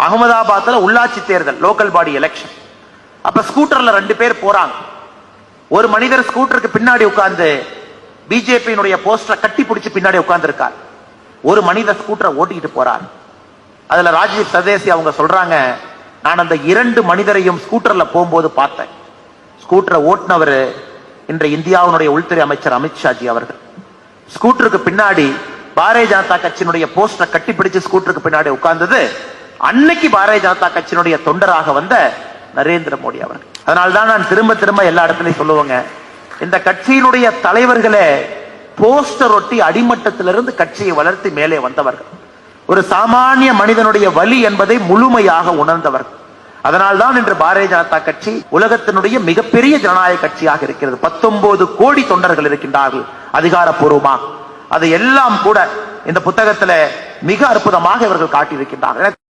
அகமதாபாத்ல உள்ளாட்சி தேர்தல், local body election. அப்ப ஸ்கூட்டர்ல 2 பேர் போறாங்க. ஒரு மனிதர் ஸ்கூட்டருக்கு பின்னாடி உட்கார்ந்து பிஜேபியினுடைய போஸ்டரை கட்டி பிடிச்சு பின்னாடி உட்கார்ந்து இருக்கார். ஒரு மனிதர் ஸ்கூட்டரை ஓட்டிக்கிட்டு போறார். அதுல ராஜீவ் சதேசி அவங்க சொல்றாங்க, நான் அந்த 2 மனிதரையும் ஸ்கூட்டர்ல போகும்போது பார்த்தேன். ஸ்கூட்டரை ஓட்டுனவர் இன்று இந்தியாவுடைய உள்துறை அமைச்சர் அமித்ஷாஜி அவர்கள். ஸ்கூட்டருக்கு பின்னாடி பாரதிய ஜனதா கட்சியினுடைய போஸ்டரை கட்டி பிடிச்சு ஸ்கூட்டருக்கு பின்னாடி உட்கார்ந்தது அன்னைக்கு பாரதிய ஜனதா கட்சியினுடைய தொண்டராக வந்த நரேந்திர மோடி அவர்கள். அதனால்தான் நான் திரும்ப திரும்ப எல்லா இடத்துலையும் சொல்லுவாங்க, இந்த கட்சியினுடைய தலைவர்களே போஸ்டர் ஒட்டி அடிமட்டத்திலிருந்து கட்சியை வளர்த்து மேலே வந்தவர்கள். ஒரு சாமானிய மனிதனுடைய வலி என்பதை முழுமையாக உணர்ந்தவர்கள். அதனால்தான் இன்று பாரதிய ஜனதா கட்சி உலகத்தினுடைய மிகப்பெரிய ஜனநாயக கட்சியாக இருக்கிறது. 19 கோடி தொண்டர்கள் இருக்கின்றார்கள் அதிகாரப்பூர்வமாக. அது எல்லாம் கூட இந்த புத்தகத்தில் மிக அற்புதமாக இவர்கள் காட்டியிருக்கின்றார்கள்.